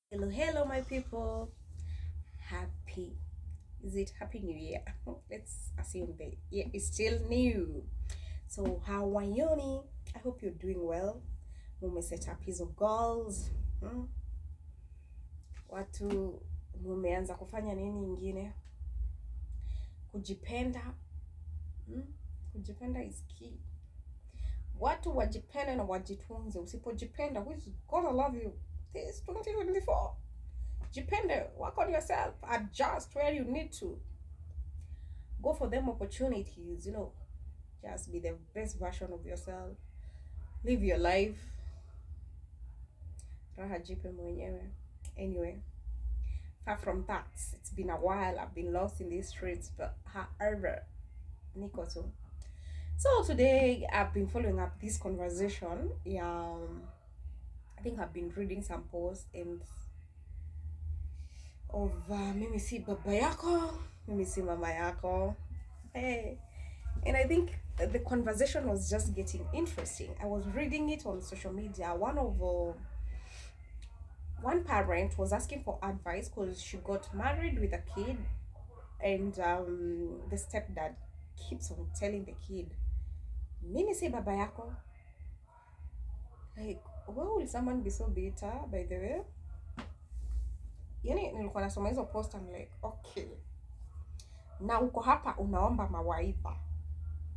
Hello, my people. Happy. Is it Happy New Year? Let's assume the year is still new. So, how are you? I hope you're doing well. Mumeset up hizo goals. Watu mumeanza kufanya nini ingine? Kujipenda. Kujipenda is key. Watu wajipende na wajitunze. Usipojipenda, who's gonna love you? This 2024. Jipende, work on yourself, adjust where you need to, go for them opportunities, just be the best version of yourself, live your life, raha jipe mwenyewe. Anyway, far from that, it's been a while, I've been lost in these streets, but however, niko tu. So today I've been following up this conversation. I think I've been reading some posts and of mimi si baba yako, mimi si mama yako. Hey. And I think the conversation was just getting interesting. I was reading it on social media. One parent was asking for advice because she got married with a kid, and the stepdad keeps on telling the kid, "Mimi si baba yako." Like, why will someone be so bitter? By the way, yani nilikuwa nasoma hizo post, I'm like, okay, na uko hapa unaomba mawaidha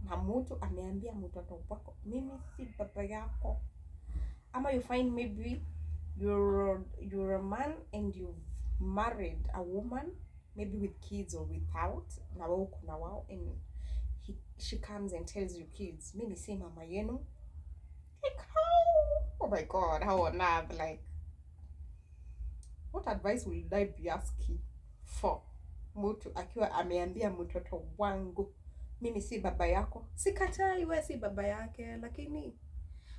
na mtu ameambia mtoto wako mimi si baba yako. Ama you find maybe you're a man and you've married a woman, maybe with kids or without, na wewe uko na wao, and she comes and tells you kids mimi si mama yenu. Like, how? Oh my god, how on earth? Like, what advice will I be asking for mtu akiwa ameambia mtoto wangu mimi si baba yako? Sikatai wewe si baba yake, lakini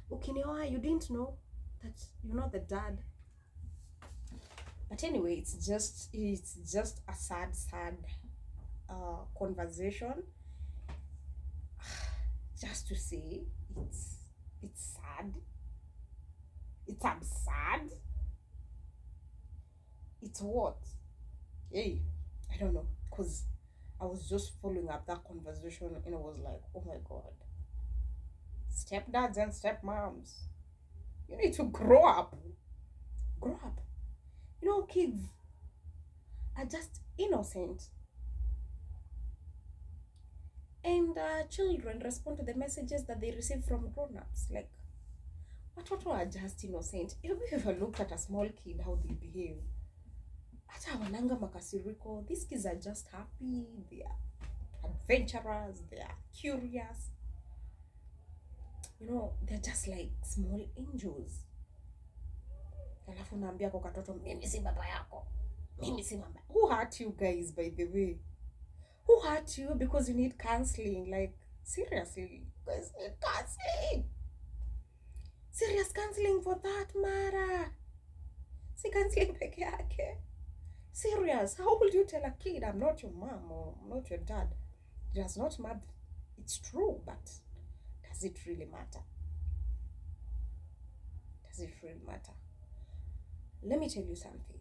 ukinioa you didn't know that you're not the dad. But anyway, it's just a sad conversation. Just to say, it's sad. It's absurd. It's what? Hey, I don't know, cause I was just following up that conversation and I was like, oh my god, stepdads and stepmoms, you need to grow up. Grow up. Kids are just innocent, and children respond to the messages that they receive from grown-ups. Like, watoto are just innocent. Have you ever looked at a small kid, how they behave? Hata wananga makasiriko. These kids are just happy, they are adventurous, they are curious. They're just like small angels. Alafu naambia kwa katoto mimi si baba yako, mimi si mama. Who hurt you guys, by the way? Who hurt you because you need counseling? Like, seriously, you guys need counseling. Serious counseling for that matter. Si counseling peke yake. Serious. How would you tell a kid I'm not your mom or I'm not your dad? It does not matter. It's true, but does it really matter? Does it really matter? Let me tell you something.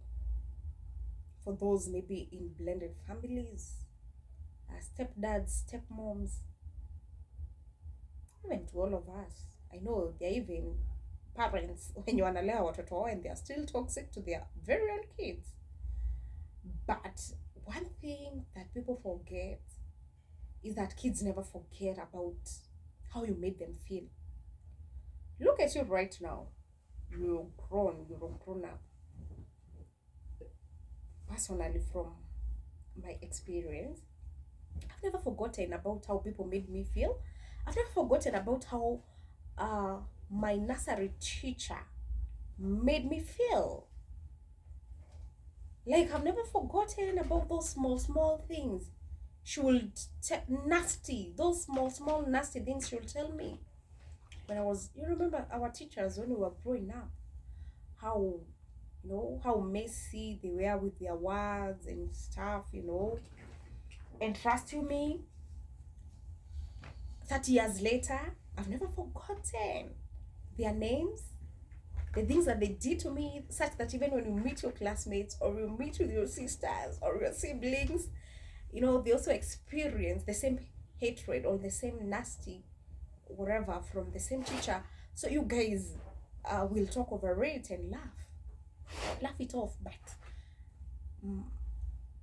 For those maybe in blended families, stepdads, stepmoms, even to all of us, I know there are even parents when you wanalea watoto wao and they are still toxic to their very own kids. But one thing that people forget is that kids never forget about how you made them feel. Look at you right now. You're grown up. Personally, from my experience, I've never forgotten about how people made me feel. I've never forgotten about how my nursery teacher made me feel. Like, I've never forgotten about those small things. She will those small nasty things she'll tell me. When you remember our teachers when we were growing up, how messy they were with their words and stuff, And trust you me, 30 years later, I've never forgotten their names. The things that they did to me, such that even when you meet your classmates or you meet with your sisters or your siblings, they also experience the same hatred or the same nasty whatever from the same teacher. So you guys will talk over it and laugh it off. But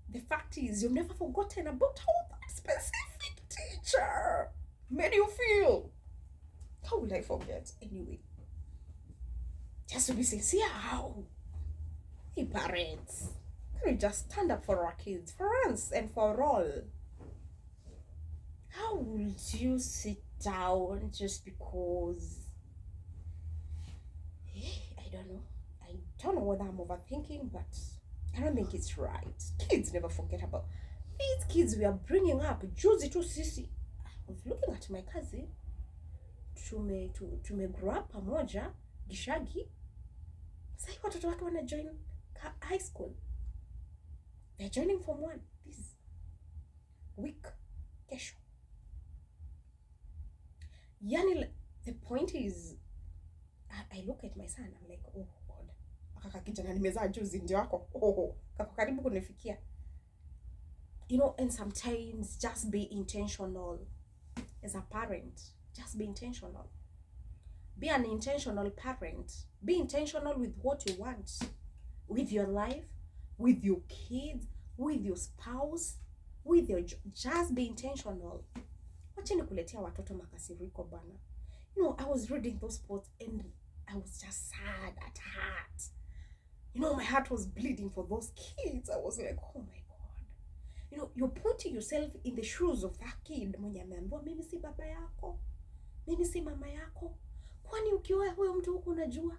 the fact is, you've never forgotten about how that specific teacher made you feel. How will I forget? Anyway, just to be sincere, how? Hey, parents, can we just stand up for our kids, for once and for all? How would you sit down just because? I don't know. I don't know whether I'm overthinking, but I don't think it's right. Kids never forget about these kids we are bringing up. Juzi tu sisi. I was looking at my cousin. Tumegrow up pamoja, Gishagi. Sasa watoto wake wana join high school. They're joining Form 1 this week. Kesho. Yani, the point is, I look at my son, I'm like, oh God, akaka kijana nimezaa juzi ndio wako, kako karibu kunifikia. And sometimes just be intentional as a parent. Just be intentional. Be an intentional parent. Be intentional with what you want, with your life, with your kids, with your spouse, with your just be intentional. Wacheni kuletea watoto makasiriko bana. I was reading those posts and I was just sad at heart. My heart was bleeding for those kids. I was like, oh my God. You're putting yourself in the shoes of that kid. Mwenye ameambiwa mimi si baba yako, mimi si mama yako. Kwani ukiwa huyo mtu huko unajua?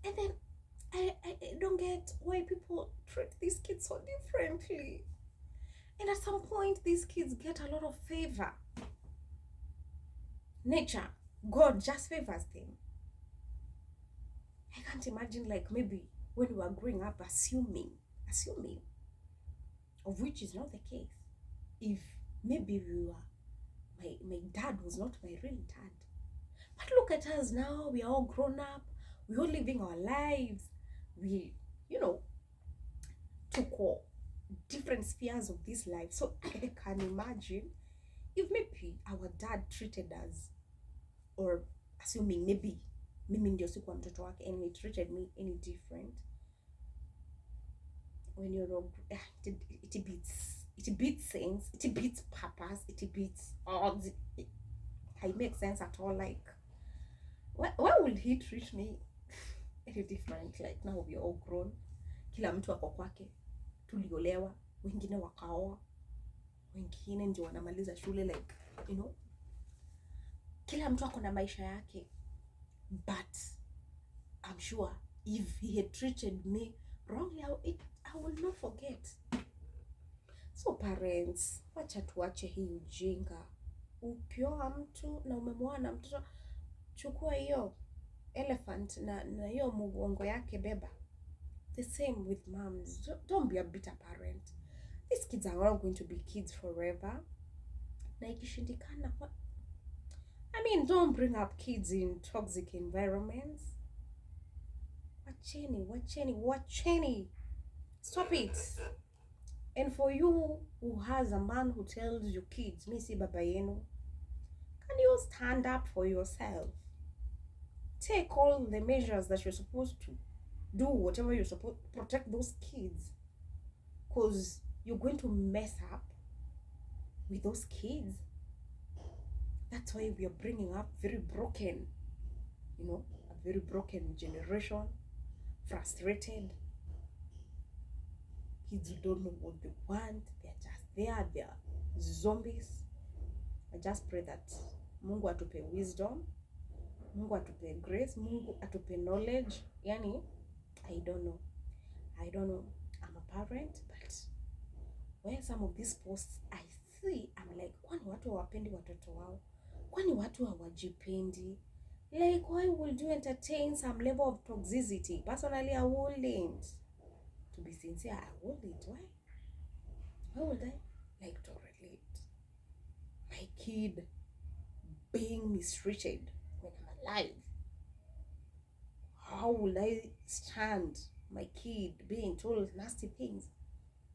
And then I don't get why people treat these kids so differently. And at some point, these kids get a lot of favor. Nature, God just favors them. I can't imagine, like, maybe when we were growing up, assuming, of which is not the case. If maybe my dad was not my real dad. But look at us now, we are all grown up, we're all living our lives. We, took all different spheres of this life. So I can imagine if maybe our dad treated us, or assuming maybe mimi ndio sikuwa mtoto wake and he treated me any different, when it beats sense, it beats purpose, it beats all it makes sense at all. Like, why would he treat me any different? Like, now we're all grown, kila mtu ako kwake, tuliolewa, wengine wakaoa, wengine ndio wanamaliza shule, like, kila mtu ako na maisha yake. But I'm sure if he had treated me wrongly, I will not forget. So parents, wacha tuache hii ujinga. Ukioa mtu na umemwoa mtoto, chukua hiyo elephant na hiyo mgongo yake beba. The same with moms. Don't be a bitter parent. These kids are all going to be kids forever. Na ikishindikana, don't bring up kids in toxic environments. Wacheni. Stop it. And for you who has a man who tells your kids, mi si baba yenu, can you stand up for yourself? Take all the measures that you're supposed to. Do whatever you're supposed to. Protect those kids. Because you're going to mess up with those kids. That's why we are bringing up very broken, a very broken generation, frustrated. Kids who don't know what they want, they're just there, they're zombies. I just pray that Mungu atupe wisdom, Mungu atupe grace, Mungu atupe knowledge. Yani, I don't know. I'm a parent, but when some of these posts I see, I'm like, kwani watu hawapendi watoto wao? Kwani watu hawajipendi? Like, why would you entertain some level of toxicity? Personally, I wouldn't. To be sincere, I wouldn't. Why would I like to relate my kid being mistreated when I'm alive? How will I stand my kid being told nasty things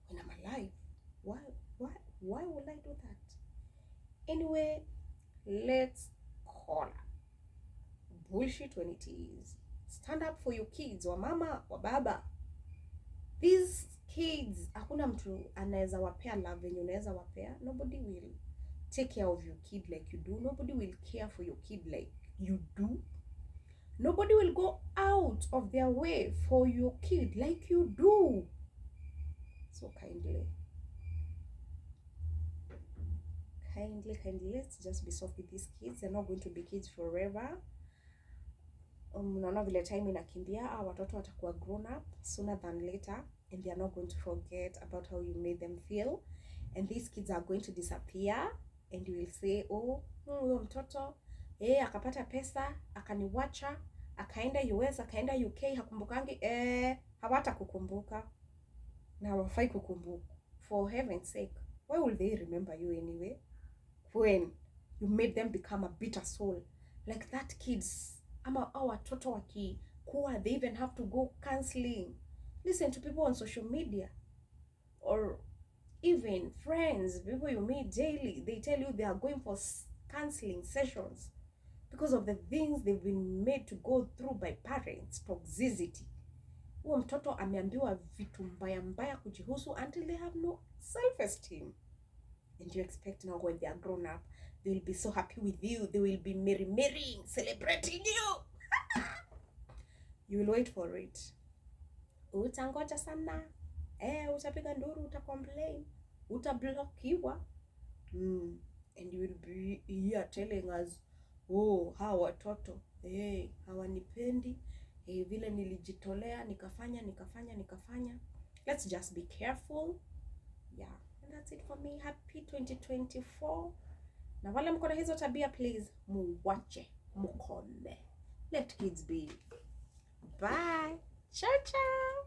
when I'm alive? Why would I do that? Anyway, let's call bullshit when it is. Stand up for your kids, wa mama, wa baba. These kids, hakuna mtu anaweza wapea love venye unaweza wapea. Nobody will take care of your kid like you do. Nobody will care for your kid like you do. Nobody will go out of their way for your kid like you do. So kindly, let's just be soft with these kids. They're not going to be kids forever. Unaona vile time inakimbia, watoto watakuwa grown up sooner than later, and they are not going to forget about how you made them feel, and these kids are going to disappear, and you will say, oh, huyo mtoto akapata pesa, akaniwacha, akaenda US, akaenda UK, hakumbukangi. Hawata kukumbuka na hawafai kukumbuka. For heaven's sake, why will they remember you anyway when you made them become a bitter soul like that? Kids ama watoto wakikuwa, they even have to go counseling. Listen to people on social media or even friends, people you meet daily, they tell you they are going for counseling sessions because of the things they've been made to go through by parents. Toxicity. Huo mtoto ameambiwa vitu mbaya mbaya kujihusu until they have no self-esteem. And you expect now when they are grown up, they will be so happy with you. They will be merrying, celebrating you. You will wait for it. Utangoja sana. Utapiga nduru, utacomplain, utablokiwa. And you will be here telling us, oh, hawa watoto, hawanipendi, vile nilijitolea, nikafanya. Let's just be careful. Yeah, and that's it for me. Happy 2024. Na wale mko na hizo tabia, please muwache, mukome. Let kids be. Bye. Ciao, ciao.